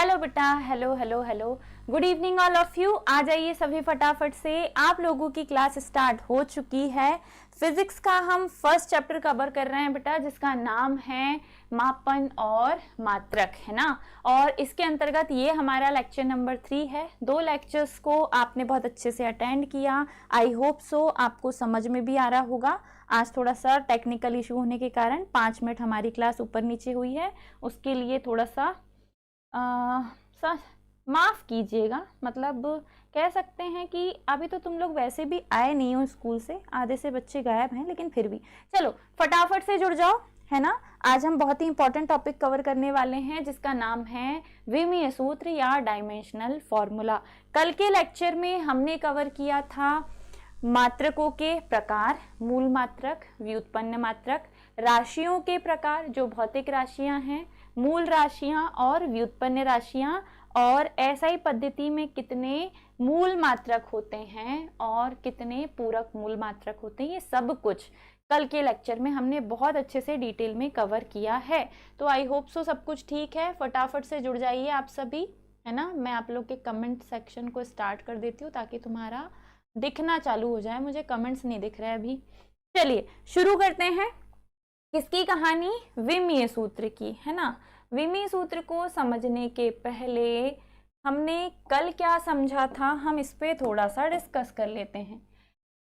Hello बेटा, hello hello hello, good evening all of you. आ जाइए सभी फटाफट से, आप लोगों की क्लास स्टार्ट हो चुकी है। फिजिक्स का हम फर्स्ट चैप्टर कवर कर रहे हैं बेटा, जिसका नाम है मापन और मात्रक, है ना। और इसके अंतर्गत ये हमारा लेक्चर नंबर 3 है। 2 लेक्चर्स को आपने बहुत अच्छे से अटेंड किया, आई होप सो आपको समझ में भी आ रहा होगा। आज थोड़ा सा टेक्निकल इशू होने के कारण 5 मिनट हमारी क्लास ऊपर नीचे हुई है, उसके लिए थोड़ा सा माफ़ कीजिएगा। मतलब कह सकते हैं कि अभी तो तुम लोग वैसे भी आए नहीं हो स्कूल से, आधे से बच्चे गायब हैं, लेकिन फिर भी चलो फटाफट से जुड़ जाओ, है ना। आज हम बहुत ही इंपॉर्टेंट टॉपिक कवर करने वाले हैं, जिसका नाम है विमीय सूत्र या डायमेंशनल फॉर्मूला। कल के लेक्चर में हमने कवर किया था मात्रकों के प्रकार, मूल मात्रक, व्युत्पन्न मात्रक, राशियों के प्रकार जो भौतिक राशियां हैं, मूल राशियां और व्युत्पन्न राशियां, और एसआई पद्धति में कितने मूल मात्रक होते हैं और कितने पूरक मूल मात्रक होते हैं, ये सब कुछ कल के लेक्चर में हमने बहुत अच्छे से डिटेल में कवर किया है। तो आई होप सो सब कुछ ठीक है। फटाफट से जुड़ जाइए आप सभी, है ना। मैं आप लोग के कमेंट सेक्शन को स्टार्ट कर देती हूँ ताकि तुम्हारा दिखना चालू हो जाए। मुझे कमेंट्स नहीं दिख रहे अभी। चलिए शुरू करते हैं। किसकी कहानी? विमीय सूत्र की, है ना। विमीय सूत्र को समझने के पहले हमने कल क्या समझा था, हम इस पे थोड़ा सा डिस्कस कर लेते हैं।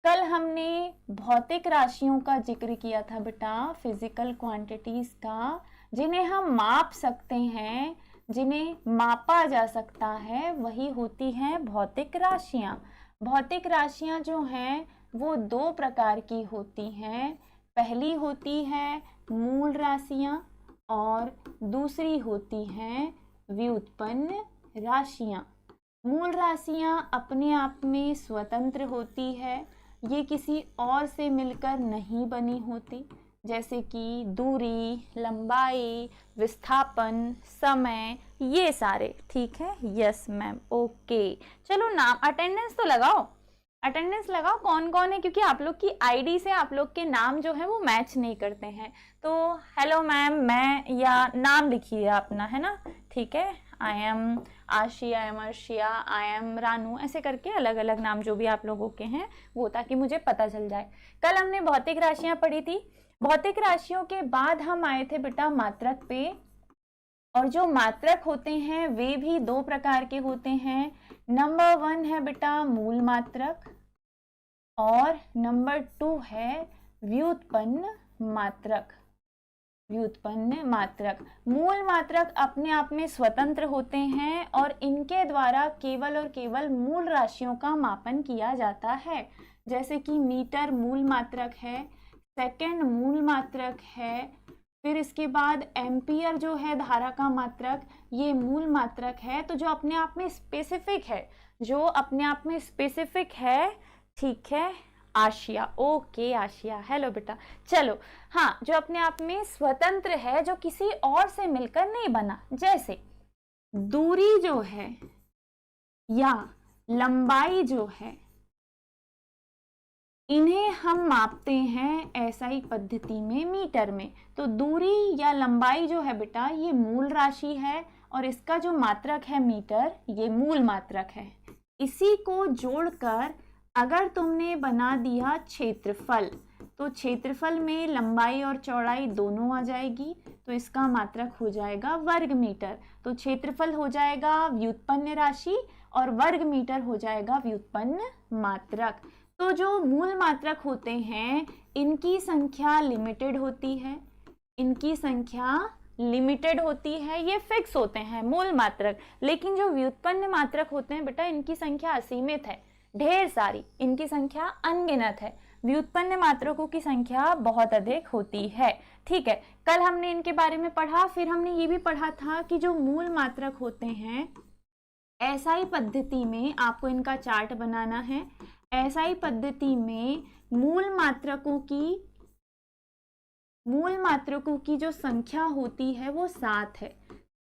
कल हमने भौतिक राशियों का जिक्र किया था बेटा, फिजिकल क्वांटिटीज का, जिन्हें हम माप सकते हैं, जिन्हें मापा जा सकता है, वही होती हैं भौतिक राशियां। भौतिक राशियां जो हैं वो 2 प्रकार की होती हैं। पहली होती है मूल राशियां और दूसरी होती हैं व्युत्पन्न राशियां। मूल राशियां अपने आप में स्वतंत्र होती है, ये किसी और से मिलकर नहीं बनी होती, जैसे कि दूरी, लंबाई, विस्थापन, समय, ये सारे। ठीक है, यस मैम, ओके। चलो नाम अटेंडेंस तो लगाओ, अटेंडेंस लगाओ कौन कौन है, क्योंकि आप लोग की आईडी से आप लोग के नाम जो है वो मैच नहीं करते हैं। तो हेलो मैम, मैं, या नाम लिखिए अपना, है ना। ठीक है, I am Ashi, I am Arshia, I am Ranu, ऐसे करके अलग अलग नाम जो भी आप लोगों के हैं वो, ताकि मुझे पता चल जाए। कल हमने भौतिक राशियां पढ़ी थी। भौतिक राशियों के बाद हम आए थे बेटा मात्रक पे, और जो मात्रक होते हैं वे भी 2 प्रकार के होते हैं। नंबर 1 है बेटा मूल मात्रक, और नंबर 2 है व्युत्पन्न मात्रक। व्युत्पन्न मात्रक, मूल मात्रक अपने आप में स्वतंत्र होते हैं और इनके द्वारा केवल और केवल मूल राशियों का मापन किया जाता है। जैसे कि मीटर मूल मात्रक है, सेकंड मूल मात्रक है, फिर इसके बाद एम्पियर जो है धारा का मात्रक, ये मूल मात्रक है। तो जो अपने आप में स्पेसिफिक है, जो अपने आप में स्पेसिफिक है, ठीक है, आशिया, ओके आशिया, हेलो बेटा। चलो हाँ, जो अपने आप में स्वतंत्र है, जो किसी और से मिलकर नहीं बना, जैसे दूरी जो है या लंबाई जो है, इन्हें हम मापते हैं एसआई पद्धति में मीटर में। तो दूरी या लंबाई जो है बेटा, ये मूल राशि है, और इसका जो मात्रक है मीटर, ये मूल मात्रक है। इसी को जोड़कर अगर तुमने बना दिया क्षेत्रफल, तो क्षेत्रफल में लंबाई और चौड़ाई दोनों आ जाएगी, तो इसका मात्रक हो जाएगा वर्ग मीटर। तो क्षेत्रफल हो जाएगा व्युत्पन्न राशि और वर्ग मीटर हो जाएगा व्युत्पन्न मात्रक। तो जो मूल मात्रक होते हैं इनकी संख्या लिमिटेड होती है, इनकी संख्या लिमिटेड होती है, ये फिक्स होते हैं मूल मात्रक। लेकिन जो व्युत्पन्न मात्रक होते हैं बेटा, इनकी संख्या असीमित है, ढेर सारी, इनकी संख्या अनगिनत है। व्युत्पन्न मात्रकों की संख्या बहुत अधिक होती है। ठीक है, कल हमने इनके बारे में पढ़ा। फिर हमने ये भी पढ़ा था कि जो मूल मात्रक होते हैं, एसआई पद्धति में आपको इनका चार्ट बनाना है। एसआई पद्धति में मूल मात्रकों की जो संख्या होती है वो 7 है।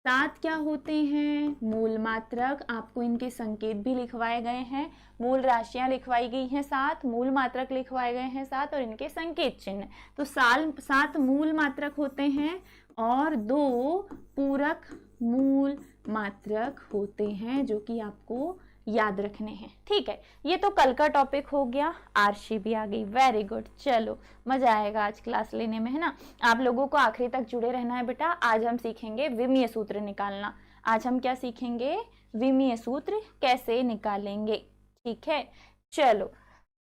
7 क्या होते हैं? मूल मात्रक। आपको इनके संकेत भी लिखवाए गए हैं, मूल राशियां लिखवाई गई हैं 7, मूल मात्रक लिखवाए गए हैं 7, और इनके संकेत चिन्ह। तो 7 मूल मात्रक होते हैं और 2 पूरक मूल मात्रक होते हैं, जो कि आपको याद रखने हैं। ठीक है, ये तो कल का टॉपिक हो गया। आरशी भी आ गई, वेरी गुड। चलो मजा आएगा आज क्लास लेने में, है ना। आप लोगों को आखिरी तक जुड़े रहना है बेटा। आज हम सीखेंगे विमीय सूत्र निकालना। आज हम क्या सीखेंगे? विमीय सूत्र कैसे निकालेंगे। ठीक है, चलो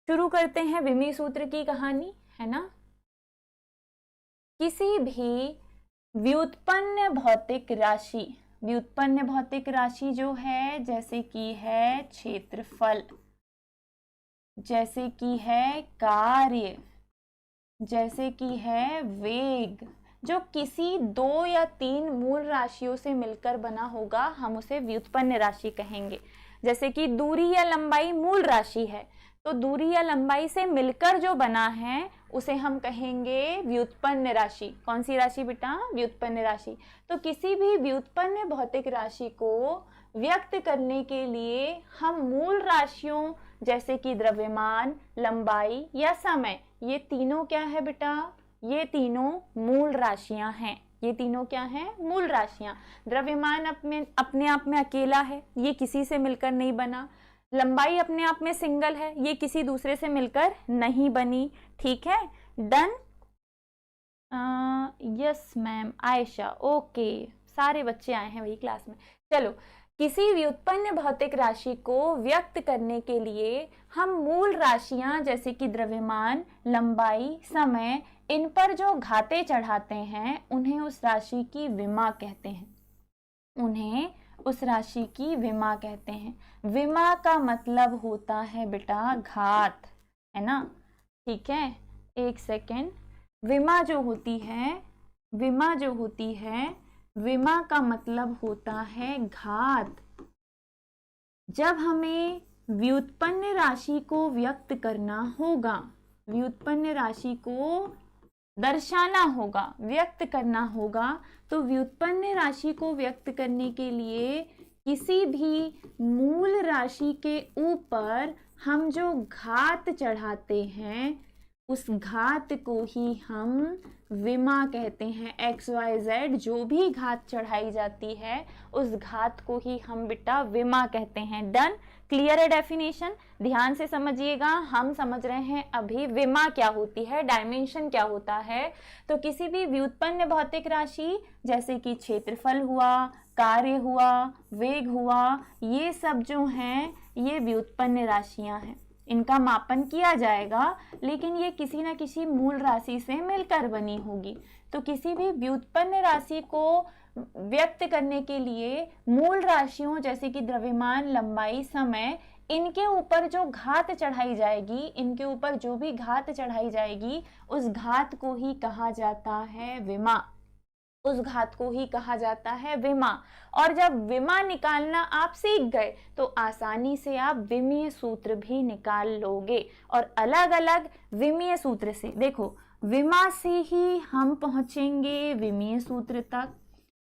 शुरू करते हैं विमीय सूत्र की कहानी, है ना। किसी भी व्युत्पन्न भौतिक राशि, व्युत्पन्न भौतिक राशि जो है, जैसे कि है क्षेत्रफल, जैसे कि है कार्य, जैसे कि है वेग, जो किसी 2 या 3 मूल राशियों से मिलकर बना होगा, हम उसे व्युत्पन्न राशि कहेंगे। जैसे कि दूरी या लंबाई मूल राशि है, तो दूरी या लंबाई से मिलकर जो बना है उसे हम कहेंगे व्युत्पन्न राशि। कौन सी राशि बेटा? व्युत्पन्न राशि। तो किसी भी व्युत्पन्न भौतिक राशि को व्यक्त करने के लिए हम मूल राशियों जैसे कि द्रव्यमान, लंबाई या समय, ये तीनों क्या है बेटा? ये तीनों मूल राशियां हैं। ये तीनों क्या हैं? मूल राशियां। द्रव्यमान अपने आप में अकेला है, ये किसी से मिलकर नहीं बना। लंबाई अपने आप में सिंगल है, ये किसी दूसरे से मिलकर नहीं बनी। ठीक है, done. Yes ma'am, Ayesha, okay, सारे बच्चे आए हैं वही क्लास में। चलो, किसी व्युत्पन्न भौतिक राशि को व्यक्त करने के लिए हम मूल राशियां जैसे कि द्रव्यमान, लंबाई, समय, इन पर जो घाते चढ़ाते हैं उन्हें उस राशि की विमा कहते हैं। उन्हें उस राशि की विमा कहते हैं। विमा का मतलब होता है बेटा घात, है ना। ठीक है, एक सेकेंड। विमा जो होती है, विमा जो होती है, विमा का मतलब होता है घात। जब हमें व्युत्पन्न राशि को व्यक्त करना होगा, व्युत्पन्न राशि को दर्शाना होगा, व्यक्त करना होगा, तो व्युत्पन्न राशि को व्यक्त करने के लिए किसी भी मूल राशि के ऊपर हम जो घात चढ़ाते हैं उस घात को ही हम विमा कहते हैं। एक्स वाई जेड जो भी घात चढ़ाई जाती है उस घात को ही हम बेटा विमा कहते हैं। डन, क्लियर है डेफिनेशन? ध्यान से समझिएगा। हम समझ रहे हैं अभी विमा क्या होती है, डायमेंशन क्या होता है। तो किसी भी व्युत्पन्न भौतिक राशि जैसे कि क्षेत्रफल हुआ, कार्य हुआ, वेग हुआ, ये सब जो हैं ये व्युत्पन्न राशियां हैं। इनका मापन किया जाएगा, लेकिन ये किसी न किसी मूल राशि से मिलकर बनी होगी। तो किसी भी व्युत्पन्न राशि को व्यक्त करने के लिए मूल राशियों जैसे कि द्रव्यमान, लंबाई, समय, इनके ऊपर जो घात चढ़ाई जाएगी, इनके ऊपर जो भी घात चढ़ाई जाएगी उस घात को ही कहा जाता है विमा। उस घात को ही कहा जाता है विमा। और जब विमा निकालना आप सीख गए तो आसानी से आप विमीय सूत्र भी निकाल लोगे। और अलग अलग विमीय सूत्र से, देखो, विमा से ही हम पहुंचेंगे विमीय सूत्र तक,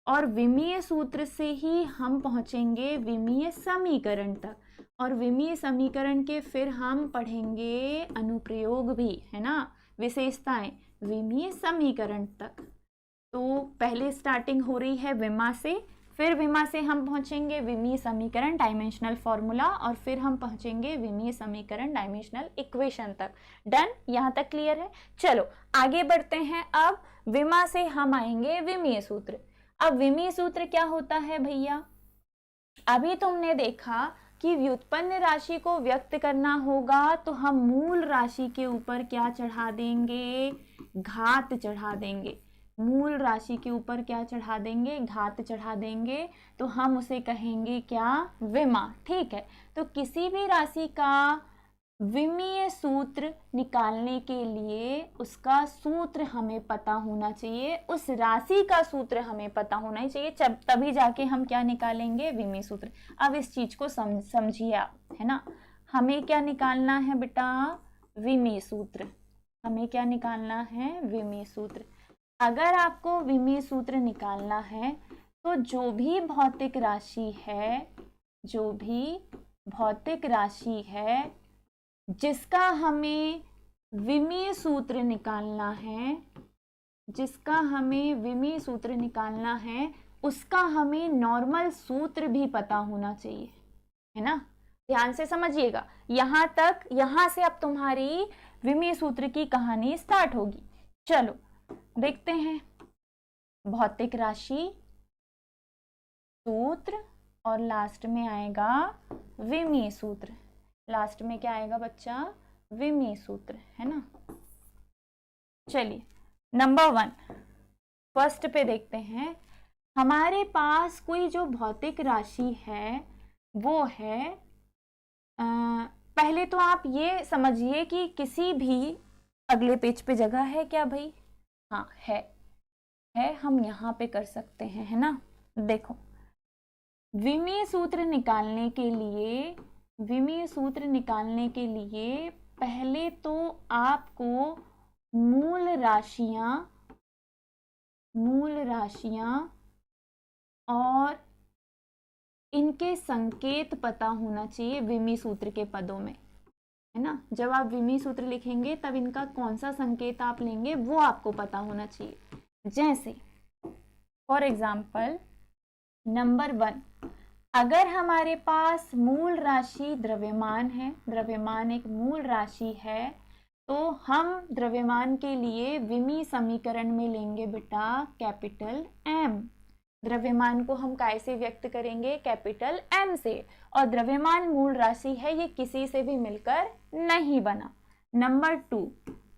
और विमीय सूत्र से ही हम पहुंचेंगे विमीय समीकरण तक, और विमीय समीकरण के फिर हम पढ़ेंगे अनुप्रयोग भी, है ना, विशेषताएं विमीय समीकरण तक। तो पहले स्टार्टिंग हो रही है विमा से, फिर विमा से हम पहुंचेंगे विमीय समीकरण डायमेंशनल फॉर्मूला, और फिर हम पहुंचेंगे विमीय समीकरण डायमेंशनल इक्वेशन तक। डन, यहाँ तक क्लियर है? चलो आगे बढ़ते हैं। अब विमा से हम आएंगे विमीय सूत्र। अब विमीय सूत्र क्या होता है भैया? अभी तुमने देखा कि व्युत्पन्न राशि को व्यक्त करना होगा तो हम मूल राशि के ऊपर क्या चढ़ा देंगे? घात चढ़ा देंगे। मूल राशि के ऊपर क्या चढ़ा देंगे? घात चढ़ा देंगे। तो हम उसे कहेंगे क्या? विमा। ठीक है, तो किसी भी राशि का विमीय सूत्र निकालने के लिए उसका सूत्र हमें पता होना चाहिए, उस राशि का सूत्र हमें पता होना चाहिए, तभी जाके हम क्या निकालेंगे? विमीय सूत्र। अब इस चीज को समझिए आप, है ना। हमें क्या निकालना है बेटा? विमीय सूत्र। हमें क्या निकालना है? विमीय सूत्र। अगर आपको विमीय सूत्र निकालना है तो जो भी भौतिक राशि है, जो भी भौतिक राशि है जिसका हमें विमीय सूत्र निकालना है, जिसका हमें विमीय सूत्र निकालना है, उसका हमें नॉर्मल सूत्र भी पता होना चाहिए, है ना। ध्यान से समझिएगा, यहां तक, यहां से अब तुम्हारी विमीय सूत्र की कहानी स्टार्ट होगी। चलो देखते हैं, भौतिक राशि, सूत्र, और लास्ट में आएगा विमीय सूत्र। लास्ट में क्या आएगा बच्चा? विमीय सूत्र, है ना। चलिए नंबर 1 फर्स्ट पे देखते हैं। हमारे पास कोई जो भौतिक राशि है वो है, पहले तो आप ये समझिए कि किसी भी अगले पेज पे जगह है क्या भाई? हाँ है, हम यहाँ पे कर सकते हैं, है ना। देखो, विमीय सूत्र निकालने के लिए पहले तो आपको मूल राशियां और इनके संकेत पता होना चाहिए विमीय सूत्र के पदों में, है ना। जब आप विमीय सूत्र लिखेंगे तब इनका कौन सा संकेत आप लेंगे वो आपको पता होना चाहिए। जैसे फॉर एग्जाम्पल नंबर 1, अगर हमारे पास मूल राशि द्रव्यमान है, द्रव्यमान एक मूल राशि है, तो हम द्रव्यमान के लिए विमीय समीकरण में लेंगे बेटा कैपिटल M। द्रव्यमान को हम काय से व्यक्त करेंगे? कैपिटल M से। और द्रव्यमान मूल राशि है, ये किसी से भी मिलकर नहीं बना। नंबर 2,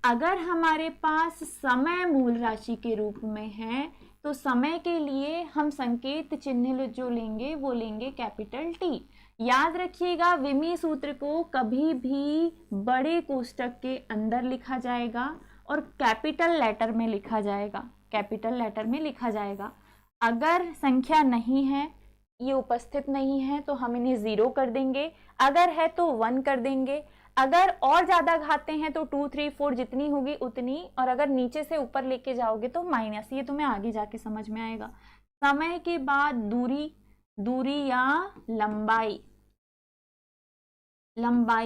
अगर हमारे पास समय मूल राशि के रूप में है तो समय के लिए हम संकेत चिन्ह जो लेंगे वो लेंगे कैपिटल T। याद रखिएगा, विमीय सूत्र को कभी भी बड़े कोष्टक के अंदर लिखा जाएगा और कैपिटल लेटर में लिखा जाएगा। अगर संख्या नहीं है, ये उपस्थित नहीं है, तो हम इन्हें 0 कर देंगे, अगर है तो 1 कर देंगे, अगर और ज्यादा घाते हैं तो 2, 3, 4 जितनी होगी उतनी, और अगर नीचे से ऊपर लेके जाओगे तो माइनस। ये तुम्हें आगे जाके समझ में आएगा। समय के बाद दूरी या लंबाई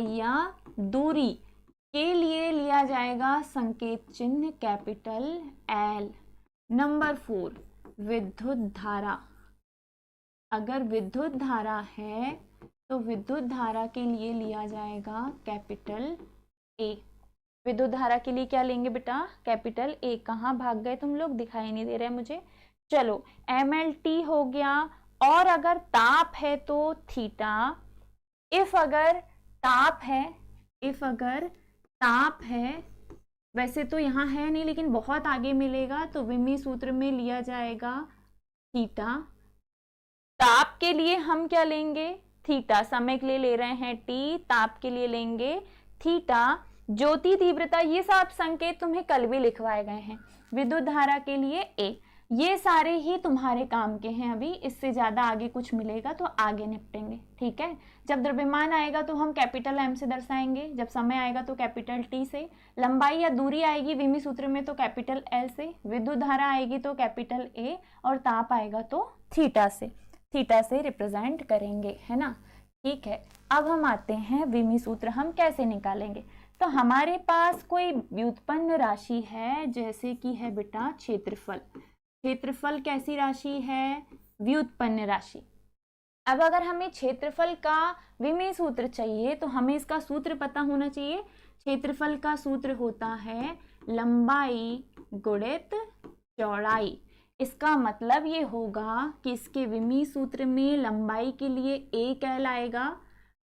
या दूरी के लिए लिया जाएगा संकेत चिन्ह कैपिटल L। नंबर 4, विद्युत धारा। अगर विद्युत धारा है तो विद्युत धारा के लिए लिया जाएगा कैपिटल A। विद्युत धारा के लिए क्या लेंगे बेटा? Capital A। कहाँ भाग गए तुम लोग? दिखाई नहीं दे रहे मुझे। चलो MLT हो गया। और अगर ताप है तो थीटा। इफ अगर ताप है, वैसे तो यहाँ है नहीं लेकिन बहुत आगे मिलेगा, तो विमीय सूत्र में लिया जाएगा थीटा। ताप के लिए हम क्या लेंगे? थीटा। समय के लिए ले रहे हैं T, ताप के लिए लेंगे थीटा। ज्योति तीव्रता, ये सब संकेत तुम्हें कल भी लिखवाए गए हैं। विद्युत धारा के लिए A। ये सारे ही तुम्हारे काम के हैं। अभी इससे ज्यादा आगे कुछ मिलेगा तो आगे निपटेंगे, ठीक है। जब द्रव्यमान आएगा तो हम कैपिटल M से दर्शाएंगे, जब समय आएगा तो कैपिटल T से, लंबाई या दूरी आएगी विमीय सूत्र में तो कैपिटल L से, विद्युत धारा आएगी तो कैपिटल A, और ताप आएगा तो थीटा से रिप्रेजेंट करेंगे, है ना। ठीक है, अब हम आते हैं विमीय सूत्र हम कैसे निकालेंगे। तो हमारे पास कोई व्युत्पन्न राशि है, जैसे कि है बेटा क्षेत्रफल कैसी राशि है? व्युत्पन्न राशि। अब अगर हमें क्षेत्रफल का विमीय सूत्र चाहिए तो हमें इसका सूत्र पता होना चाहिए। क्षेत्रफल का सूत्र होता है लंबाई गुणित चौड़ाई। इसका मतलब ये होगा कि इसके विमीय सूत्र में लंबाई के लिए a आएगा,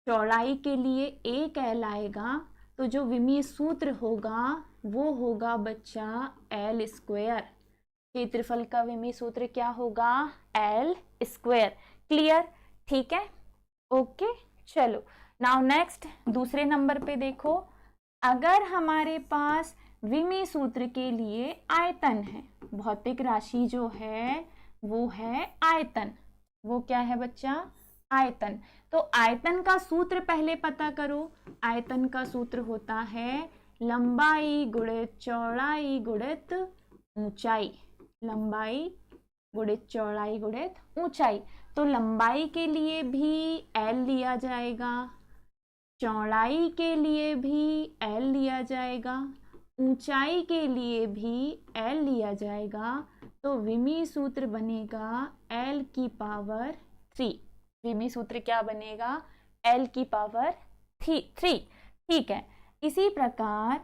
चौड़ाई के लिए a आएगा, तो जो विमीय सूत्र होगा वो होगा बच्चा L²। क्षेत्रफल का विमीय सूत्र क्या होगा? L²। क्लियर? ठीक है, ओके। चलो नाउ नेक्स्ट दूसरे नंबर पे देखो। अगर हमारे पास विमीय सूत्र के लिए आयतन है, भौतिक राशि जो है वो है आयतन। वो क्या है बच्चा? आयतन। तो आयतन का सूत्र पहले पता करो। आयतन का सूत्र होता है लंबाई गुणित चौड़ाई गुणित ऊंचाई। लंबाई गुणित चौड़ाई गुणित ऊंचाई। तो लंबाई के लिए भी L लिया जाएगा, चौड़ाई के लिए भी L लिया जाएगा, ऊंचाई के लिए भी L लिया जाएगा, तो विमी सूत्र बनेगा L की पावर 3। विमी सूत्र क्या बनेगा? L की पावर 3। ठीक है। इसी प्रकार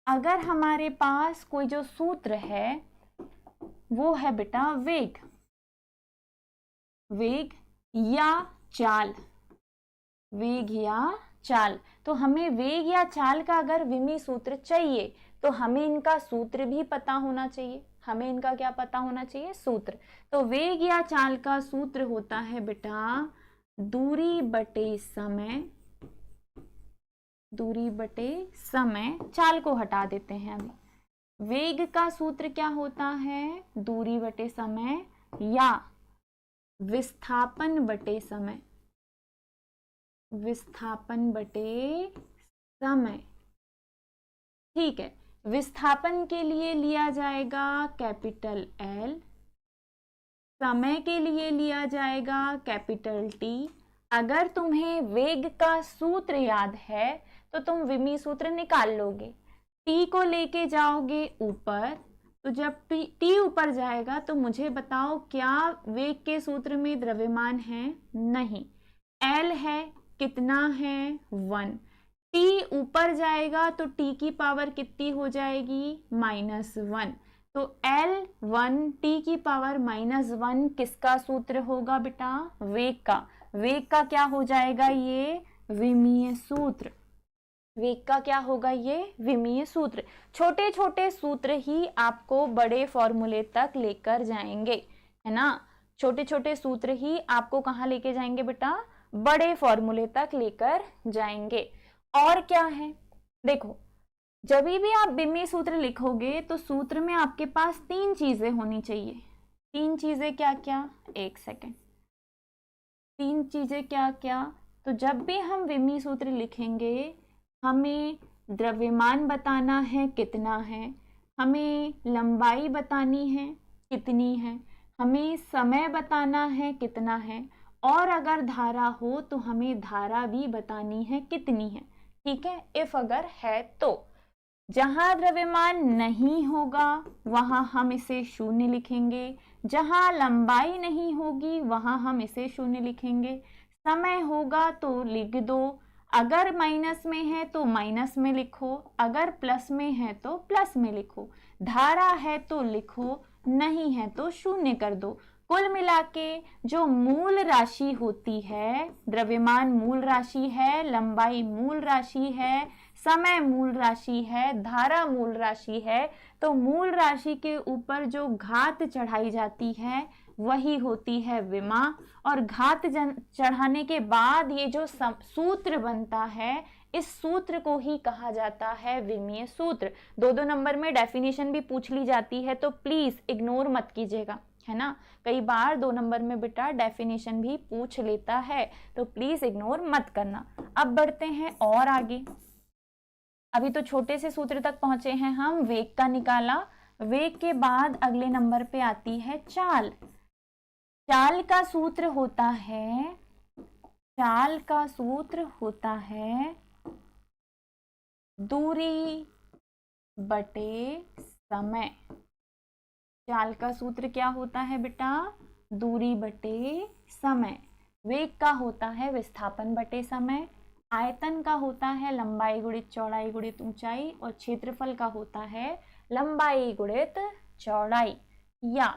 अगर हमारे पास कोई जो सूत्र है वो है बेटा वेग या चाल। वेग या चाल, तो हमें वेग या चाल का अगर विमी सूत्र चाहिए तो हमें इनका सूत्र भी पता होना चाहिए। हमें इनका क्या पता होना चाहिए? सूत्र। तो वेग या चाल का सूत्र होता है बेटा दूरी बटे समय। दूरी बटे समय, चाल को हटा देते हैं अभी। वेग का सूत्र क्या होता है? दूरी बटे समय या विस्थापन बटे समय। विस्थापन बटे समय। ठीक है। विस्थापन के लिए लिया जाएगा कैपिटल L, समय के लिए लिया जाएगा कैपिटल T। अगर तुम्हें वेग का सूत्र याद है तो तुम विमी सूत्र निकाल लोगे। T को लेके जाओगे ऊपर, तो जब T ऊपर जाएगा तो मुझे बताओ क्या वेग के सूत्र में द्रव्यमान है? नहीं। L है, कितना है? 1। T ऊपर जाएगा तो T की पावर कितनी हो जाएगी? -1। तो L1 T की पावर -1 किसका सूत्र होगा बेटा? वेग का। वेग का क्या हो जाएगा? ये विमीय सूत्र। वेग का क्या होगा? ये विमीय सूत्र। छोटे छोटे सूत्र ही आपको बड़े फॉर्मूले तक लेकर जाएंगे, है ना। छोटे छोटे सूत्र ही आपको कहाँ लेके जाएंगे बेटा? बड़े फॉर्मूले तक लेकर जाएंगे। और क्या है? देखो, जब भी आप विमीय सूत्र लिखोगे तो सूत्र में आपके पास 3 चीजें होनी चाहिए। 3 चीजें क्या क्या? एक सेकेंड। 3 चीजें क्या क्या? तो जब भी हम विमीय सूत्र लिखेंगे हमें द्रव्यमान बताना है कितना है, हमें लंबाई बतानी है कितनी है, हमें समय बताना है कितना है, और अगर धारा हो तो हमें धारा भी बतानी है कितनी है। ठीक है। इफ अगर है तो जहां द्रव्यमान नहीं होगा वहां हम इसे 0 लिखेंगे, जहां लंबाई नहीं होगी वहां हम इसे 0 लिखेंगे, समय होगा तो लिख दो, अगर माइनस में है तो माइनस में लिखो, अगर प्लस में है तो प्लस में लिखो, धारा है तो लिखो, नहीं है तो 0 कर दो। कुल मिला के जो मूल राशि होती है, द्रव्यमान मूल राशि है, लंबाई मूल राशि है, समय मूल राशि है, धारा मूल राशि है, तो मूल राशि के ऊपर जो घात चढ़ाई जाती है वही होती है विमा। और घात चढ़ाने के बाद ये जो सूत्र बनता है, इस सूत्र को ही कहा जाता है विमीय सूत्र। 2-2 नंबर में डेफिनेशन भी पूछ ली जाती है तो प्लीज इग्नोर मत कीजिएगा, है ना। कई बार 2 नंबर में बेटा डेफिनेशन भी पूछ लेता है तो प्लीज इग्नोर मत करना। अब बढ़ते हैं और आगे। अभी तो छोटे से सूत्र तक पहुंचे हैं हम, वेग का निकाला। वेग के बाद अगले नंबर पे आती है चाल। चाल का सूत्र होता है, चाल का सूत्र होता है दूरी बटे समय। चाल का सूत्र क्या होता है बेटा? दूरी बटे समय। वेग का होता है विस्थापन बटे समय। आयतन का होता है लंबाई गुणित चौड़ाई गुणित ऊंचाई, और क्षेत्रफल का होता है लंबाई गुणित चौड़ाई। या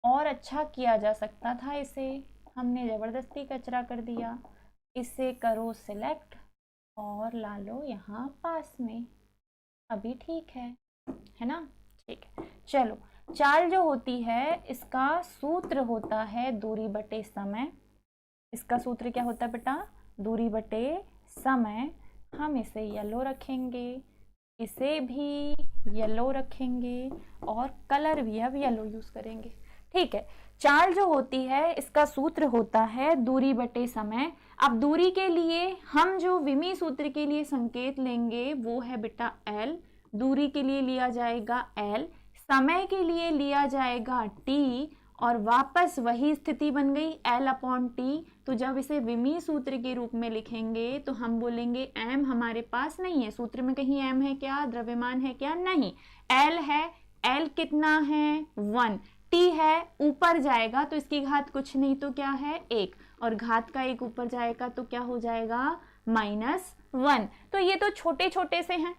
और अच्छा किया जा सकता था इसे, हमने जबरदस्ती कचरा कर दिया। इसे करो सिलेक्ट और ला लो यहाँ पास में, अभी ठीक है ना। ठीक है, चलो। चाल जो होती है इसका सूत्र होता है दूरी बटे समय। इसका सूत्र क्या होता है बेटा? दूरी बटे समय। हम इसे येलो रखेंगे, इसे भी येलो रखेंगे, और कलर भी अब येलो यूज करेंगे। ठीक है। चाल जो होती है इसका सूत्र होता है दूरी बटे समय। अब दूरी के लिए हम जो विमीय सूत्र के लिए संकेत लेंगे वो है बेटा L। दूरी के लिए लिया जाएगा L, समय के लिए लिया जाएगा T, और वापस वही स्थिति बन गई L/T। तो जब इसे विमीय सूत्र के रूप में लिखेंगे तो हम बोलेंगे m हमारे पास नहीं है, सूत्र में कहीं m है क्या? द्रव्यमान है क्या? नहीं। L है। L कितना है? 1। टी है ऊपर जाएगा तो इसकी घात कुछ नहीं तो क्या है 1, और घात का 1 ऊपर जाएगा तो क्या हो जाएगा -1। तो ये तो छोटे छोटे से हैं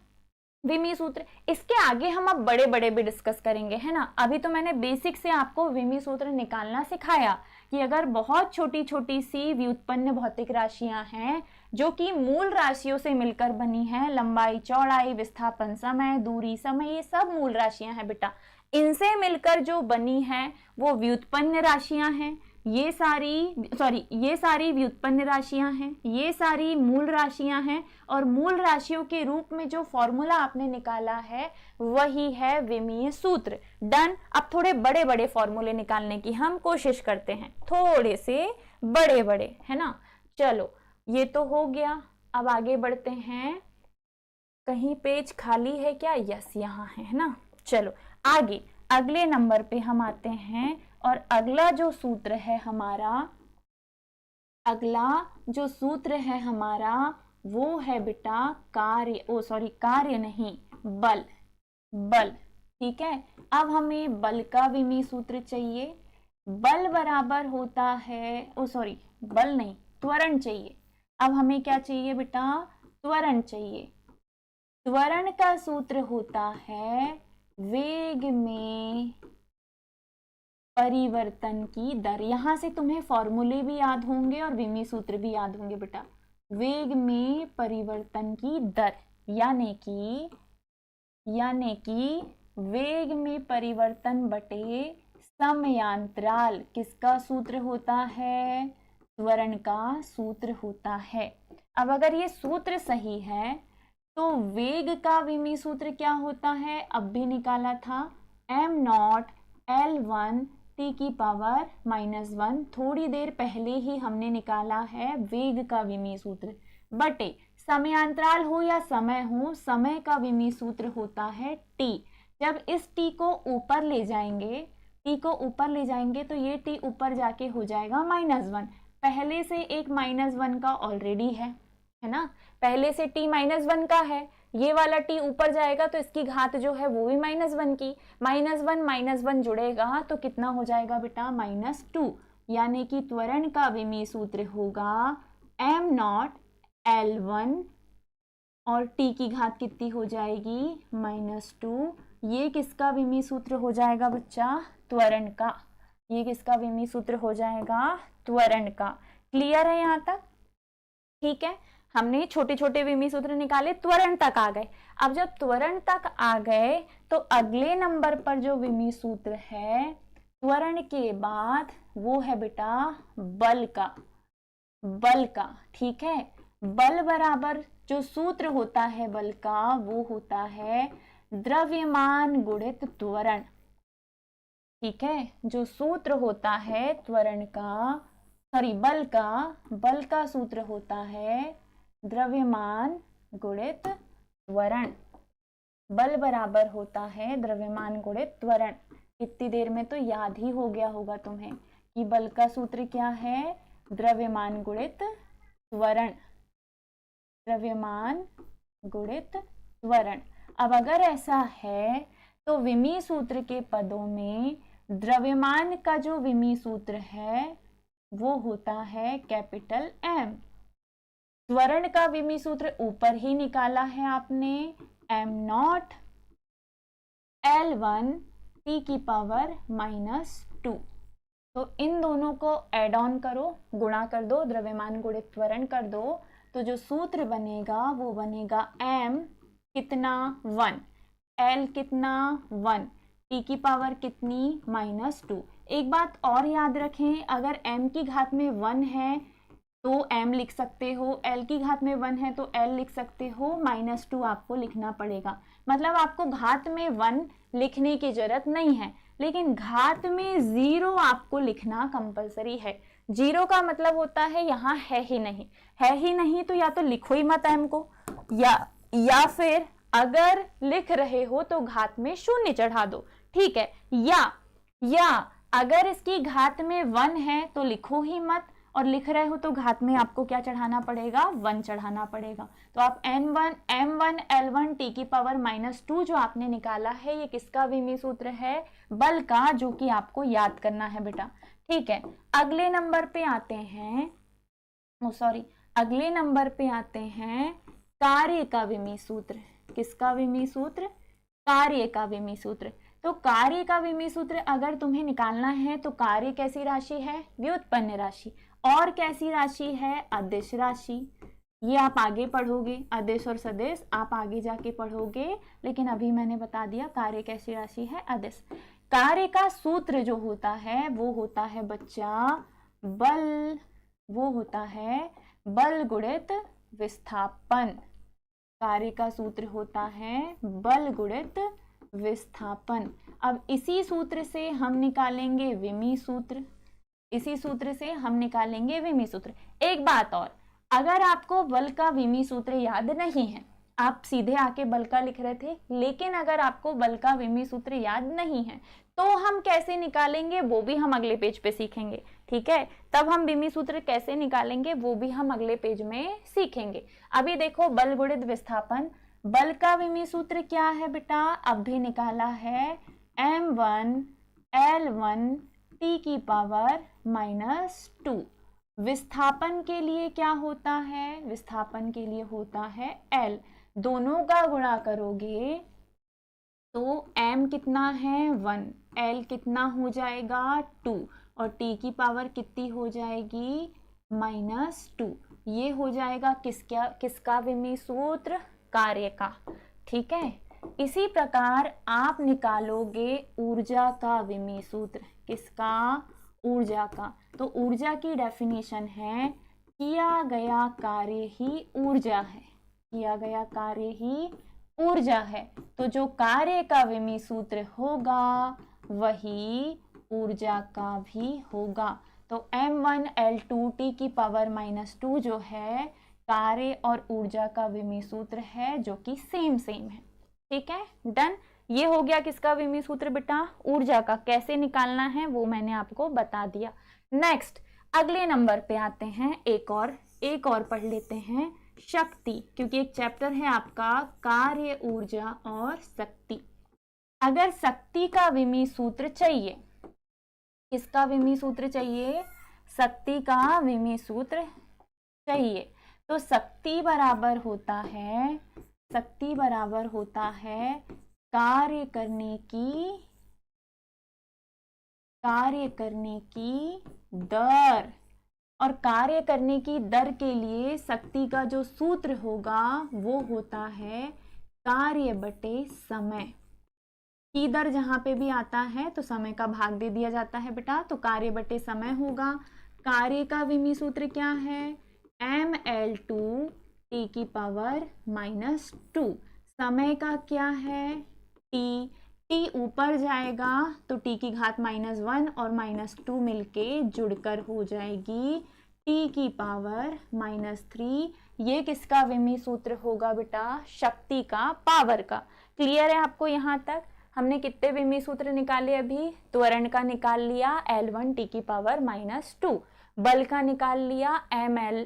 विमी सूत्र। इसके आगे हम अब बड़े बड़े भी डिस्कस करेंगे, है ना। अभी तो मैंने बेसिक से आपको विमी सूत्र निकालना सिखाया कि अगर बहुत छोटी छोटी सी व्युत्पन्न भौतिक राशियां हैं जो कि मूल राशियों से मिलकर बनी हैं, लंबाई चौड़ाई विस्थापन समय दूरी समय ये सब मूल राशियां हैं बेटा, इनसे मिलकर जो बनी है वो व्युत्पन्न राशियां हैं। ये सारी व्युत्पन्न राशियां हैं, ये सारी मूल राशियां हैं, और मूल राशियों के रूप में जो फॉर्मूला आपने निकाला है वही है विमीय सूत्र। डन। अब थोड़े बड़े बड़े फॉर्मूले निकालने की हम कोशिश करते हैं, थोड़े से बड़े बड़े, है ना। चलो ये तो हो गया, अब आगे बढ़ते हैं। कहीं पेज खाली है क्या? यस यहाँ है ना। चलो आगे अगले नंबर पे हम आते हैं, और अगला जो सूत्र है हमारा वो है बेटा कार्य नहीं, बल। ठीक है, अब हमें बल का विमीय सूत्र चाहिए। बल बराबर होता है बल नहीं, त्वरण चाहिए। अब हमें क्या चाहिए बेटा? त्वरण चाहिए। त्वरण का सूत्र होता है वेग में परिवर्तन की दर। यहां से तुम्हें फॉर्मूले भी याद होंगे और विमीय सूत्र भी याद होंगे बेटा। वेग में परिवर्तन की दर यानी कि वेग में परिवर्तन बटे समयांतराल किसका सूत्र होता है? त्वरण का सूत्र होता है। अब अगर ये सूत्र सही है तो वेग का विमीय सूत्र क्या होता है? अब भी निकाला था, m0 L1 t की पावर -1। थोड़ी देर पहले ही हमने निकाला है वेग का विमीय सूत्र बटे समयांतराल हो या समय हो, समय का विमीय सूत्र होता है t। जब इस t को ऊपर ले जाएंगे तो ये t ऊपर जाके हो जाएगा -1। पहले से एक -1 का ऑलरेडी है ना, पहले से t -1 का है, ये वाला t ऊपर जाएगा तो इसकी घात जो है वो भी -1 की, -1 जुड़ेगा तो कितना हो जाएगा बेटा? -2। यानी कि त्वरण का विमीय सूत्र होगा m0 L1 और t की घात कितनी हो जाएगी? -2। ये किसका विमीय सूत्र हो जाएगा बच्चा? त्वरण का। ये किसका विमीय सूत्र हो जाएगा? त्वरण का। क्लियर है यहाँ तक? ठीक है, हमने छोटे छोटे विमीय सूत्र निकाले, त्वरण तक आ गए। अब जब त्वरण तक आ गए तो अगले नंबर पर जो विमीय सूत्र है त्वरण के बाद वो है बेटा बल का। ठीक है, बल बराबर जो सूत्र होता है बल का वो होता है द्रव्यमान गुणित त्वरण। ठीक है, जो सूत्र होता है त्वरण का बल का सूत्र होता है द्रव्यमान गुणित त्वरण। बल बराबर होता है द्रव्यमान गुणित त्वरण। इतनी देर में तो याद ही हो गया होगा तुम्हें कि बल का सूत्र क्या है? द्रव्यमान गुणित त्वरण। द्रव्यमान गुणित त्वरण। अब अगर ऐसा है तो विमीय सूत्र के पदों में द्रव्यमान का जो विमीय सूत्र है वो होता है कैपिटल M। त्वरण का विमीय सूत्र ऊपर ही निकाला है आपने, m0 L1 t की पावर -2। तो इन दोनों को एड ऑन करो, गुणा कर दो, द्रव्यमान गुणित त्वरण कर दो, तो जो सूत्र बनेगा वो बनेगा m कितना 1, L कितना 1, t की पावर कितनी -2। एक बात और याद रखें, अगर m की घात में 1 है तो m लिख सकते हो, l की घात में 1 है तो l लिख सकते हो, -2 आपको लिखना पड़ेगा। मतलब आपको घात में 1 लिखने की जरूरत नहीं है, लेकिन घात में 0 आपको लिखना कंपलसरी है। 0 का मतलब होता है यहाँ है ही नहीं तो या तो लिखो ही मत m को, या फिर अगर लिख रहे हो तो घात में 0 चढ़ा दो। ठीक है, या अगर इसकी घात में 1 है तो लिखो ही मत, और लिख रहे हो तो घात में आपको क्या चढ़ाना पड़ेगा, 1 चढ़ाना पड़ेगा। तो आप n1 m1 l1 t की पावर -2 जो आपने निकाला है, ये किसका विमीय सूत्र है, बल का, जो कि आपको याद करना है बेटा। ठीक है, अगले नंबर पे आते हैं, अगले नंबर पे आते हैं कार्य का विमीय सूत्र। किसका विमीय सूत्र, कार्य का विमीय सूत्र। तो कार्य का विमीय सूत्र अगर तुम्हें निकालना है तो कार्य कैसी राशि है, व्युत्पन्न राशि, और कैसी राशि है, अदिश राशि। ये आप आगे पढ़ोगे, अदिश और सदिश आप आगे जाके पढ़ोगे, लेकिन अभी मैंने बता दिया कार्य कैसी राशि है, अदिश। कार्य का सूत्र जो होता है वो होता है बच्चा बल, वो होता है बल गुणित विस्थापन। कार्य का सूत्र होता है बल गुणित विस्थापन। अब इसी सूत्र से हम निकालेंगे विमीय सूत्र, इसी सूत्र से हम निकालेंगे विमीय सूत्र। एक बात और, अगर आपको बल का विमीय सूत्र याद नहीं है, आप सीधे आके बल का लिख रहे थे, लेकिन अगर आपको बल का विमीय सूत्र याद नहीं है तो हम कैसे निकालेंगे वो भी हम अगले पेज पे सीखेंगे। ठीक है, तब हम विमीय सूत्र कैसे निकालेंगे वो भी हम अगले पेज में सीखेंगे। अभी देखो बल गुणित विस्थापन, बल का विमीय सूत्र क्या है बेटा, अब भी निकाला है m1 l1 t की पावर -2। विस्थापन के लिए क्या होता है, विस्थापन के लिए होता है l, दोनों का गुणा करोगे तो m कितना है 1, l कितना हो जाएगा 2, और t की पावर कितनी हो जाएगी -2। ये हो जाएगा किसका विमीय सूत्र, कार्य का। ठीक है, इसी प्रकार आप निकालोगे ऊर्जा का विमीय सूत्र। किसका, ऊर्जा का। तो ऊर्जा की डेफिनेशन है किया गया कार्य ही ऊर्जा है, किया गया कार्य ही ऊर्जा है। तो जो कार्य का विमीय सूत्र होगा वही ऊर्जा का भी होगा। तो m1 l2 t की पावर -2 जो है कार्य और ऊर्जा का विमीय सूत्र है, जो कि सेम है। ठीक है, डन। ये हो गया किसका विमीय सूत्र बेटा, ऊर्जा का। कैसे निकालना है वो मैंने आपको बता दिया। नेक्स्ट अगले नंबर पे आते हैं, एक और पढ़ लेते हैं, शक्ति, क्योंकि एक चैप्टर है आपका कार्य, ऊर्जा और शक्ति। अगर शक्ति का विमीय सूत्र चाहिए, किसका विमीय सूत्र चाहिए, शक्ति का विमीय सूत्र चाहिए, तो शक्ति बराबर होता है कार्य करने की दर। और कार्य करने की दर के लिए शक्ति का जो सूत्र होगा वो होता है कार्य बटे समय। की दर जहां पे भी आता है तो समय का भाग दे दिया जाता है बेटा, तो कार्य बटे समय होगा। कार्य का विमीय सूत्र क्या है, ml2 t की पावर -2। समय का क्या है, t ऊपर जाएगा तो t की घात -1 और -2 मिलके जुड़कर हो जाएगी t की पावर -3। ये किसका विमीय सूत्र होगा बेटा, शक्ति का, पावर का। क्लियर है आपको यहाँ तक। हमने कितने विमीय सूत्र निकाले अभी, त्वरण का निकाल लिया l1 t की पावर -2, बल का निकाल लिया ml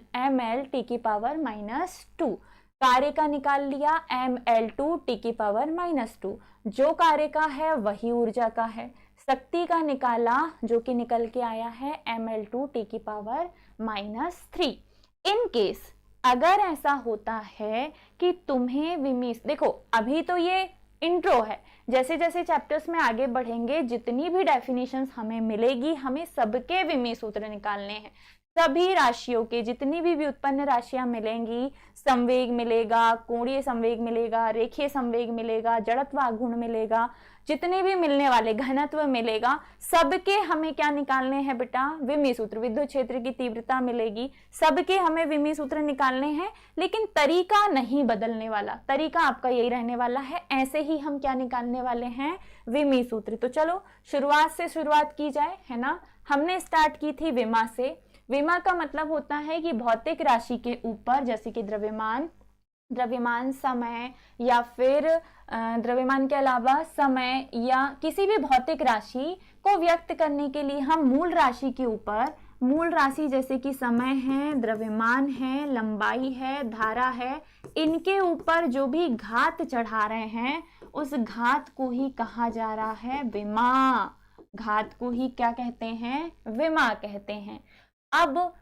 t की पावर -2, कार्य का निकाल लिया ml2 t की पावर -2। जो कार्य का है वही ऊर्जा का है। शक्ति का निकाला जो कि निकल के आया है ml2 t की पावर -3। इन केस अगर ऐसा होता है कि तुम्हें विमीय, देखो अभी तो ये इंट्रो है, जैसे जैसे चैप्टर्स में आगे बढ़ेंगे जितनी भी डेफिनेशंस हमें मिलेगी, हमें सबके विमीय सूत्र निकालने हैं। सभी राशियों के जितनी भी व्युत्पन्न राशियां मिलेंगी, संवेग मिलेगा, कोणीय संवेग मिलेगा, रेखीय संवेग मिलेगा, जड़त्व आघूर्ण मिलेगा, जितने भी मिलने वाले घनत्व मिलेगा, सबके हमें क्या निकालने हैं बेटा, विमीय सूत्र। विद्युत क्षेत्र की तीव्रता मिलेगी, सबके हमें विमीय सूत्र निकालने हैं, लेकिन तरीका नहीं बदलने वाला, तरीका आपका यही रहने वाला है। ऐसे ही हम क्या निकालने वाले हैं, विमीय सूत्र। तो चलो शुरुआत की जाए, है ना। हमने स्टार्ट की थी विमा से। विमा का मतलब होता है कि भौतिक राशि के ऊपर, जैसे कि द्रव्यमान, समय, या फिर द्रव्यमान के अलावा समय या किसी भी भौतिक राशि को व्यक्त करने के लिए हम मूल राशि के ऊपर मूल राशि जैसे कि समय है, द्रव्यमान है, लंबाई है, धारा है, इनके ऊपर जो भी घात चढ़ा रहे हैं उस घात को ही कहा जा रहा है विमा। घात को ही क्या कहते हैं? विमा कहते हैं। अब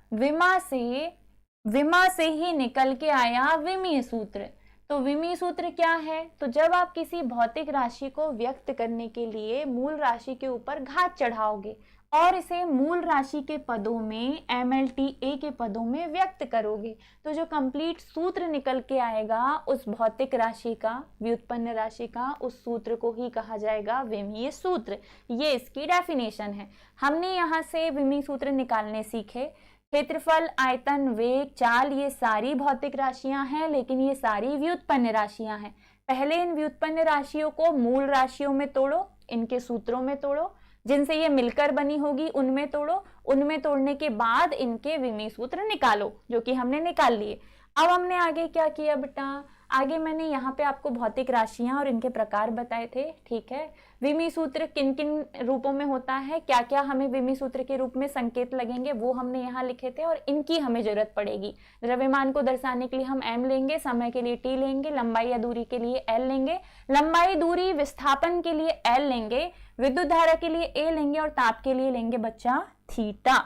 विमा से ही निकल के आया विमीय सूत्र। तो विमीय सूत्र क्या है? तो जब आप किसी भौतिक राशि को व्यक्त करने के लिए मूल राशि के ऊपर घात चढ़ाओगे और इसे मूल राशि के पदों में MLTA के पदों में व्यक्त करोगे, तो जो कंप्लीट सूत्र निकल के आएगा उस भौतिक राशि का, व्युत्पन्न राशि का, उस सूत्र को ही कहा जाएगा विमीय सूत्र। ये इसकी डेफिनेशन है। हमने यहाँ से विमीय सूत्र निकालने सीखे। क्षेत्रफल, आयतन, वेग, चाल, ये सारी भौतिक राशियां हैं, लेकिन ये सारी व्युत्पन्न राशियां हैं। पहले इन व्युत्पन्न राशियों को मूल राशियों में तोड़ो, इनके सूत्रों में तोड़ो, जिनसे ये मिलकर बनी होगी उनमें तोड़ो, उनमें तोड़ने के बाद इनके विमीय सूत्र निकालो, जो कि हमने निकाल लिए। अब हमने आगे क्या किया बेटा? आगे मैंने यहाँ पे आपको भौतिक राशियां और इनके प्रकार बताए थे, ठीक है। विमीय सूत्र किन किन रूपों में होता है, क्या क्या हमें विमीय सूत्र के रूप में संकेत लगेंगे, वो हमने यहाँ लिखे थे और इनकी हमें जरूरत पड़ेगी। द्रव्यमान को दर्शाने के लिए हम m लेंगे, समय के लिए t लेंगे, लंबाई या दूरी के लिए l लेंगे, लंबाई, दूरी, विस्थापन के लिए l लेंगे, विद्युत धारा के लिए a लेंगे और ताप के लिए लेंगे बच्चा थीटा।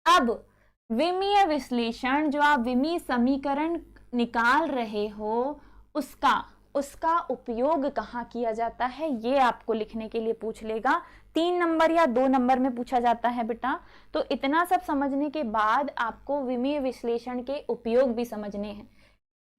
अब विमीय विश्लेषण, जो आप विमीय समीकरण निकाल रहे हो, उसका उपयोग कहाँ किया जाता है, ये आपको लिखने के लिए पूछ लेगा। 3 नंबर या 2 नंबर में पूछा जाता है बेटा। तो इतना सब समझने के बाद आपको विमीय विश्लेषण के उपयोग भी समझने हैं।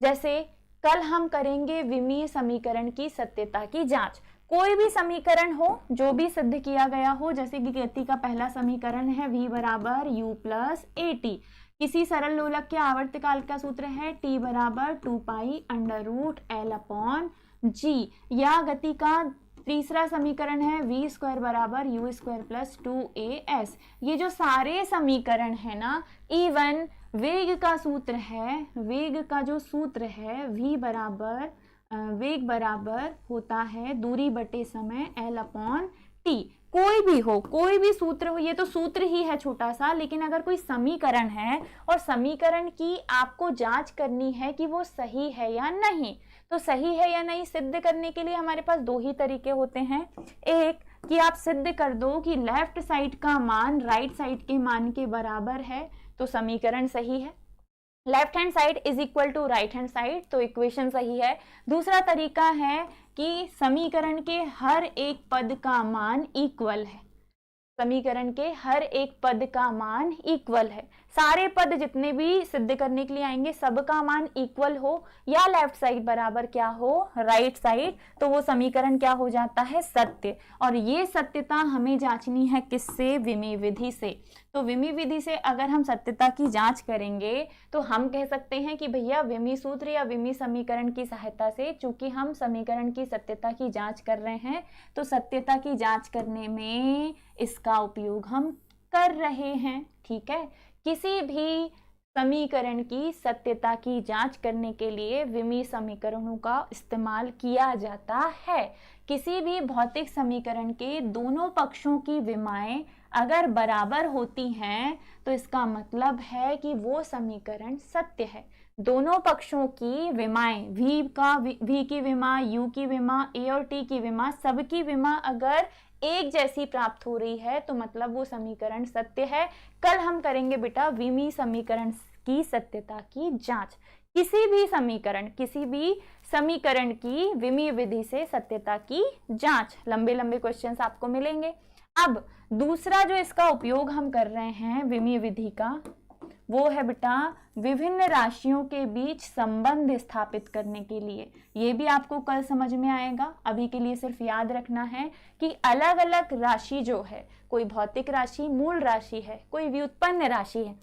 जैसे कल हम करेंगे विमीय समीकरण की सत्यता की जांच। कोई भी समीकरण हो जो भी सिद्ध किया गया हो, जैसे कि गति का पहला समीकरण है v बराबर u प्लस at, किसी सरल लोलक के आवर्तकाल का सूत्र है t बराबर 2 pi under root l upon g, या गति का तीसरा समीकरण है v स्क्वायर बराबर u स्क्वायर प्लस 2as। ये जो सारे समीकरण है ना, इवन वेग का सूत्र है, वेग का जो सूत्र है v बराबर वेग बराबर होता है दूरी बटे समय l अपॉन t। कोई भी हो, कोई भी सूत्र हो, ये तो सूत्र ही है छोटा सा, लेकिन अगर कोई समीकरण है और समीकरण की आपको जांच करनी है कि वो सही है या नहीं, तो सही है या नहीं सिद्ध करने के लिए हमारे पास 2 ही तरीके होते हैं। एक कि आप सिद्ध कर दो कि लेफ्ट साइड का मान राइट साइड के मान के बराबर है, तो समीकरण सही है। Left hand side is equal to right hand side, तो इक्वेशन सही है। दूसरा तरीका है कि समीकरण के हर एक पद का मान इक्वल है, समीकरण के हर एक पद का मान इक्वल है। सारे पद जितने भी सिद्ध करने के लिए आएंगे सबका मान इक्वल हो, या लेफ्ट साइड बराबर क्या हो, राइट साइड, तो वो समीकरण क्या हो जाता है, सत्य। और ये सत्यता हमें जांचनी है किससे, विमीय विधि से। तो विमीय विधि से अगर हम सत्यता की जांच करेंगे तो हम कह सकते हैं कि भैया विमीय सूत्र या विमीय समीकरण की सहायता से, चूंकि हम समीकरण की सत्यता की जांच कर रहे हैं, तो सत्यता की जांच करने में इसका उपयोग हम कर रहे हैं, ठीक है। किसी भी समीकरण की सत्यता की जांच करने के लिए विमीय समीकरणों का इस्तेमाल किया जाता है। किसी भी भौतिक समीकरण के दोनों पक्षों की विमाएं अगर बराबर होती हैं तो इसका मतलब है कि वो समीकरण सत्य है। दोनों पक्षों की विमाएं, v की विमा, u की विमा, a और t की विमा, सबकी विमा अगर एक जैसी प्राप्त हो रही है तो मतलब वो समीकरण सत्य है। कल हम करेंगे बेटा विमीय समीकरण की सत्यता की जांच। किसी भी समीकरण की विमीय विधि से सत्यता की जांच, लंबे लंबे क्वेश्चंस आपको मिलेंगे। अब दूसरा जो इसका उपयोग हम कर रहे हैं विमीय विधि का, वो है बेटा विभिन्न राशियों के बीच संबंध स्थापित करने के लिए। ये भी आपको कल समझ में आएगा। अभी के लिए सिर्फ याद रखना है कि अलग अलग राशि जो है, कोई भौतिक राशि मूल राशि है, कोई व्युत्पन्न राशि है,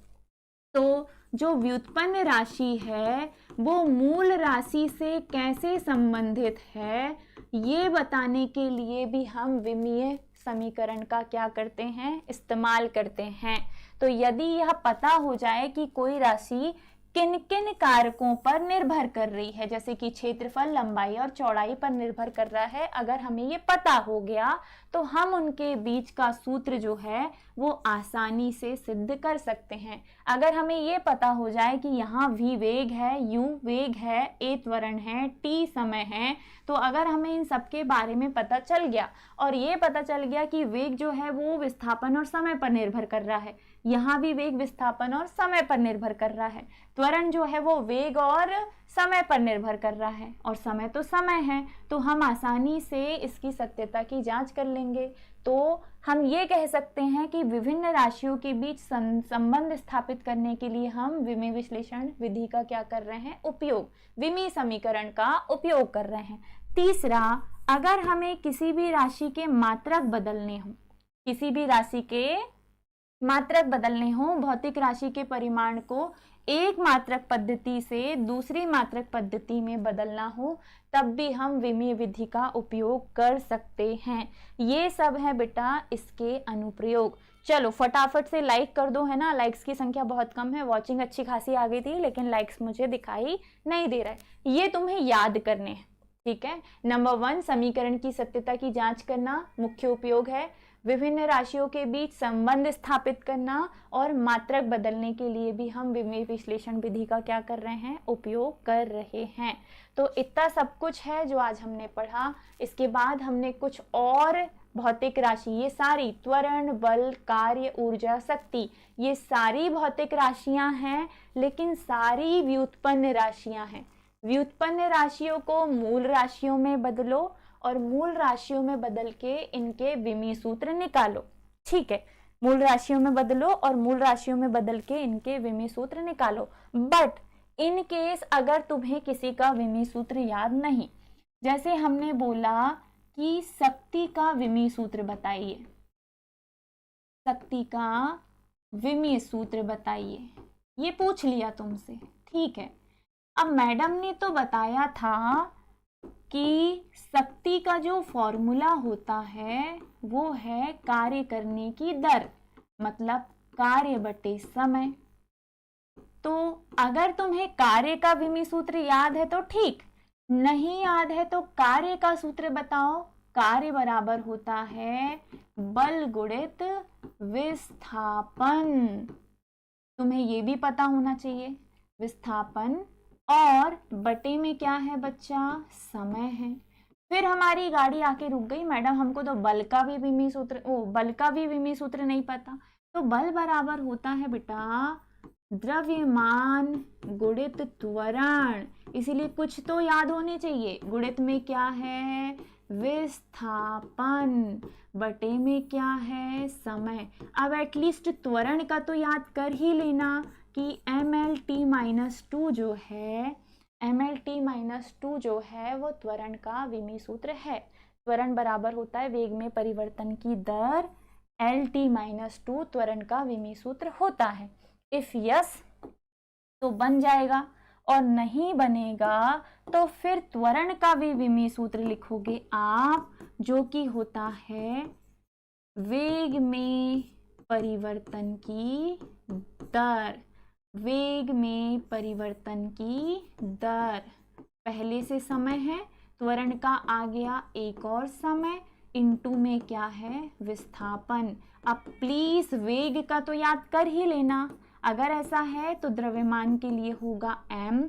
तो जो व्युत्पन्न राशि है वो मूल राशि से कैसे संबंधित है, ये बताने के लिए भी हम विमीय समीकरण का क्या करते हैं, इस्तेमाल करते हैं। तो यदि यह पता हो जाए कि कोई राशि किन किन कारकों पर निर्भर कर रही है, जैसे कि क्षेत्रफल, लंबाई और चौड़ाई पर निर्भर कर रहा है, अगर हमें ये पता हो गया तो हम उनके बीच का सूत्र जो है वो आसानी से सिद्ध कर सकते हैं। अगर हमें ये पता हो जाए कि यहाँ v वेग है, u वेग है, a त्वरण है, t समय है, तो अगर हमें इन सब के बारे में पता चल गया और ये पता चल गया कि वेग जो है वो विस्थापन और समय पर निर्भर कर रहा है, यहाँ भी वेग विस्थापन और समय पर निर्भर कर रहा है, त्वरण जो है वो वेग और समय पर निर्भर कर रहा है और समय तो समय है, तो हम आसानी से इसकी सत्यता की जांच कर लेंगे। तो हम ये कह सकते हैं कि विभिन्न राशियों के बीच संबंध स्थापित करने के लिए हम विमीय विश्लेषण विधि का क्या कर रहे हैं, उपयोग, विमीय समीकरण का उपयोग कर रहे हैं। तीसरा, अगर हमें किसी भी राशि के मात्रक बदलने हो, किसी भी राशि के मात्रक बदलने हो, भौतिक राशि के परिमाण को एक मात्रक पद्धति से दूसरी मात्रक पद्धति में बदलना हो, तब भी हम विमीय विधि का उपयोग कर सकते हैं। ये सब है बेटा इसके अनुप्रयोग। चलो फटाफट से लाइक कर दो, है ना, लाइक्स की संख्या बहुत कम है, वॉचिंग अच्छी खासी आ गई थी लेकिन लाइक्स मुझे दिखाई नहीं दे रहा है। ये तुम्हें याद करने हैं, ठीक है। नंबर 1, समीकरण की सत्यता की जांच करना मुख्य उपयोग है, विभिन्न राशियों के बीच संबंध स्थापित करना और मात्रक बदलने के लिए भी हम विमीय विश्लेषण विधि का क्या कर रहे हैं, उपयोग कर रहे हैं। तो इतना सब कुछ है जो आज हमने पढ़ा। इसके बाद हमने कुछ और भौतिक राशि, ये सारी त्वरण, बल, कार्य, ऊर्जा, शक्ति, ये सारी भौतिक राशियां हैं लेकिन सारी व्युत्पन्न राशियां हैं। व्युत्पन्न राशियों को मूल राशियों में बदलो और मूल राशियों में बदल के इनके विमीय सूत्र निकालो, ठीक है। मूल राशियों में बदलो और मूल राशियों में बदल के इनके विमीय सूत्र निकालो। बट इन केस अगर तुम्हें किसी का विमीय सूत्र याद नहीं, जैसे हमने बोला कि शक्ति का विमीय सूत्र बताइए, शक्ति का विमीय सूत्र बताइए, ये पूछ लिया तुमसे, ठीक है। अब मैडम ने तो बताया था कि शक्ति का जो फॉर्मूला होता है वो है कार्य करने की दर, मतलब कार्य बटे समय। तो अगर तुम्हें कार्य का विमीय सूत्र याद है तो ठीक, नहीं याद है तो कार्य का सूत्र बताओ। कार्य बराबर होता है बल गुणित विस्थापन, तुम्हें ये भी पता होना चाहिए, विस्थापन और बटे में क्या है बच्चा, समय है। फिर हमारी गाड़ी आके रुक गई, मैडम हमको तो बल का भी विमीय सूत्र नहीं पता। तो बल बराबर होता है बेटा द्रव्यमान गुणित त्वरण, इसीलिए कुछ तो याद होने चाहिए। गुणित में क्या है, विस्थापन, बटे में क्या है, समय। अब एटलीस्ट त्वरण का तो याद कर ही लेना कि mlt-2 जो है, mlt-2 जो है वो त्वरण का विमीय सूत्र है। त्वरण बराबर होता है वेग में परिवर्तन की दर, lt-2 त्वरण का विमीय सूत्र होता है। इफ यस तो बन जाएगा और नहीं बनेगा तो फिर त्वरण का भी विमीय सूत्र लिखोगे आप, जो कि होता है वेग में परिवर्तन की दर, वेग में परिवर्तन की दर। पहले से समय है, त्वरण का आ गया एक और समय, इनटू में क्या है, विस्थापन। अब प्लीज वेग का तो याद कर ही लेना, अगर ऐसा है तो द्रव्यमान के लिए होगा m,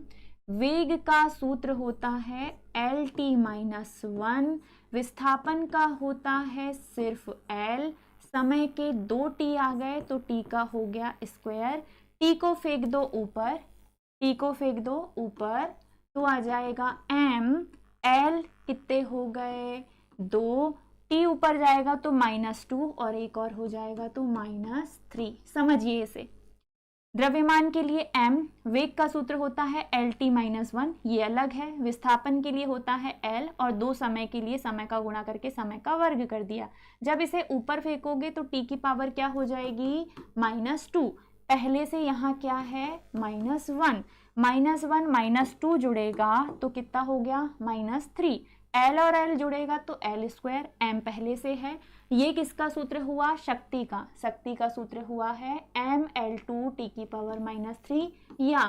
वेग का सूत्र होता है lt-1, विस्थापन का होता है सिर्फ l, समय के 2 t आ गए तो t का हो गया स्क्वायर, t को फेंक दो ऊपर, t को फेंक दो ऊपर तो आ जाएगा m, l कितने हो गए 2, t ऊपर जाएगा तो -2 और एक और हो जाएगा तो -3। समझिए इसे। द्रव्यमान के लिए m, वेग का सूत्र होता है lt-1, ये अलग है। विस्थापन के लिए होता है l और 2 समय के लिए समय का गुणा करके समय का वर्ग कर दिया। जब इसे ऊपर फेंकोगे तो t की पावर क्या हो जाएगी, -2। पहले से यहाँ क्या है, -1, -2 जुड़ेगा तो कितना हो गया, -3। L और L जुड़ेगा तो L स्क्वायर, M पहले से है। ये किसका सूत्र हुआ, शक्ति का। शक्ति का सूत्र हुआ है ml2 t की पावर -3, या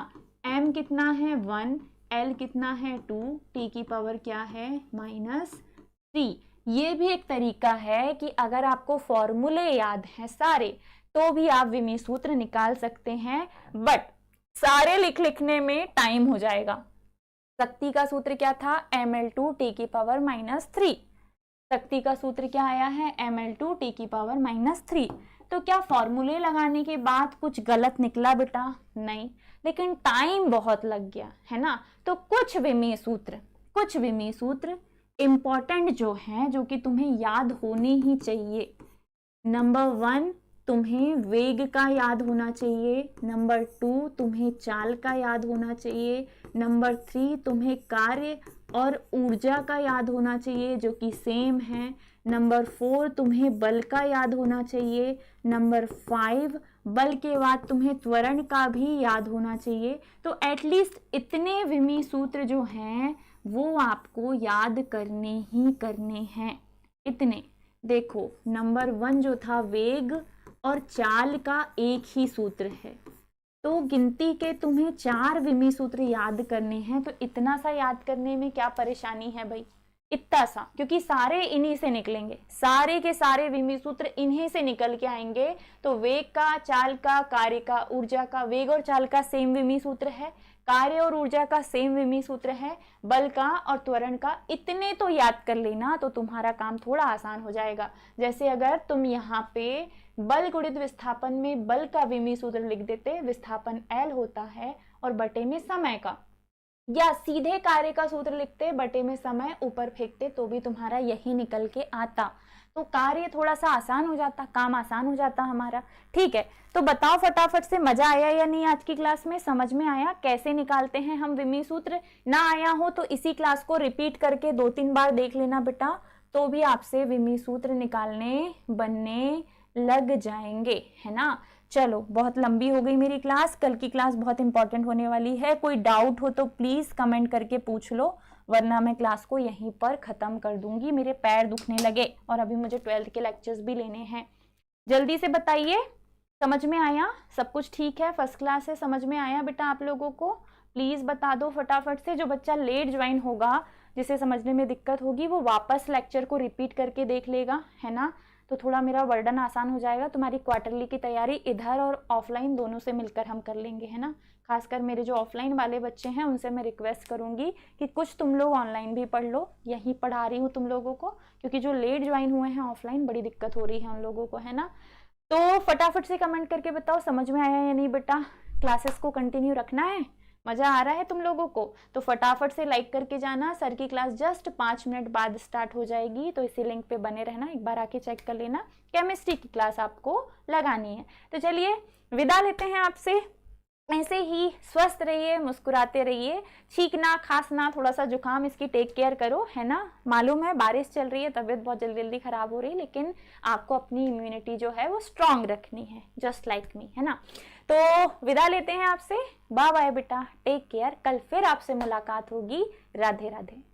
m कितना है 1, L कितना है 2, t की पावर क्या है -3। ये भी एक तरीका है कि अगर आपको फॉर्मूले याद हैं सारे तो भी आप विमीय सूत्र निकाल सकते हैं, बट सारे लिखने में टाइम हो जाएगा। शक्ति का सूत्र क्या था, ml2t⁻³ शक्ति का सूत्र क्या आया है, ml2t⁻³ तो क्या फॉर्मूले लगाने के बाद कुछ गलत निकला बेटा, नहीं, लेकिन टाइम बहुत लग गया है ना। तो कुछ विमीय सूत्र इंपॉर्टेंट जो हैं, जो कि तुम्हें याद होने ही चाहिए। नंबर 1 तुम्हें वेग का याद होना चाहिए, नंबर 2 तुम्हें चाल का याद होना चाहिए, नंबर 3 तुम्हें कार्य और ऊर्जा का याद होना चाहिए जो कि सेम है, नंबर 4 तुम्हें बल का याद होना चाहिए, नंबर 5 बल के बाद तुम्हें त्वरण का भी याद होना चाहिए। तो एटलीस्ट इतने विमीय सूत्र जो हैं वो आपको याद करने ही करने हैं, इतने। देखो नंबर 1 जो था वेग और चाल का एक ही सूत्र है, तो गिनती के तुम्हें 4 विमीय सूत्र याद करने हैं, तो इतना सा याद करने में क्या परेशानी है भाई, इतना सा, क्योंकि सारे इन्हीं से निकलेंगे, सारे के सारे विमीय सूत्र इन्हीं से निकल के आएंगे। तो वेग का, चाल का, कार्य का, ऊर्जा का, वेग और चाल का सेम विमीय सूत्र है, कार्य और ऊर्जा का सेम विमीय सूत्र है, बल का और त्वरण का, इतने तो याद कर लेना तो तुम्हारा काम थोड़ा आसान हो जाएगा। जैसे अगर तुम यहाँ पे बल गुणित विस्थापन में बल का विमीय सूत्र लिख देते, विस्थापन L होता है और बटे में समय का, या सीधे कार्य का सूत्र लिखते, बटे में समय ऊपर फेंकते, तो भी तुम्हारा यही निकल के आता, तो कार्य थोड़ा सा आसान हो जाता, काम आसान हो जाता हमारा। ठीक है, तो बताओ फटाफट से, मजा आया या नहीं आज की क्लास में, समझ में आया कैसे निकालते हैं हम विमीय सूत्र? ना आया हो तो इसी क्लास को रिपीट करके 2-3 बार देख लेना बेटा, तो भी आपसे विमीय सूत्र निकालने बनने लग जाएंगे, है ना। चलो बहुत लंबी हो गई मेरी क्लास, कल की क्लास बहुत इंपॉर्टेंट होने वाली है। कोई डाउट हो तो प्लीज कमेंट करके पूछ लो, वरना मैं क्लास को यहीं पर खत्म कर दूंगी, मेरे पैर दुखने लगे और अभी मुझे 12th के लेक्चर्स भी लेने हैं। जल्दी से बताइए, समझ में आया? सब कुछ ठीक है, फर्स्ट क्लास है, समझ में आया बेटा आप लोगों को? प्लीज बता दो फटाफट से। जो बच्चा लेट ज्वाइन होगा, जिसे समझने में दिक्कत होगी, वो वापस लेक्चर को रिपीट करके देख लेगा, है ना, तो थोड़ा मेरा वर्डन आसान हो जाएगा। तुम्हारी क्वार्टरली की तैयारी इधर और ऑफलाइन दोनों से मिलकर हम कर लेंगे, है ना। खासकर मेरे जो ऑफलाइन वाले बच्चे हैं उनसे मैं रिक्वेस्ट करूंगी कि कुछ तुम लोग ऑनलाइन भी पढ़ लो, यहीं पढ़ा रही हूँ तुम लोगों को, क्योंकि जो लेट ज्वाइन हुए हैं ऑफलाइन बड़ी दिक्कत हो रही है उन लोगों को, है ना। तो फटाफट से कमेंट करके बताओ समझ में आया या नहीं बेटा। क्लासेस को कंटिन्यू रखना है, मजा आ रहा है तुम लोगों को? तो फटाफट से लाइक करके जाना। सर की क्लास जस्ट 5 मिनट बाद स्टार्ट हो जाएगी, तो इसी लिंक पे बने रहना, एक बार आके चेक कर लेना। केमिस्ट्री की क्लास आपको लगानी है। तो चलिए विदा लेते हैं आपसे। ऐसे ही स्वस्थ रहिए, मुस्कुराते रहिए, छींकना खांसना थोड़ा सा जुकाम, इसकी टेक केयर करो, है ना। मालूम है बारिश चल रही है, तबीयत बहुत जल्दी जल्दी खराब हो रही है, लेकिन आपको अपनी इम्यूनिटी जो है वो स्ट्रांग रखनी है, जस्ट लाइक मी, है ना। तो विदा लेते हैं आपसे, बाय बाय बेटा, टेक केयर। कल फिर आपसे मुलाकात होगी। राधे राधे।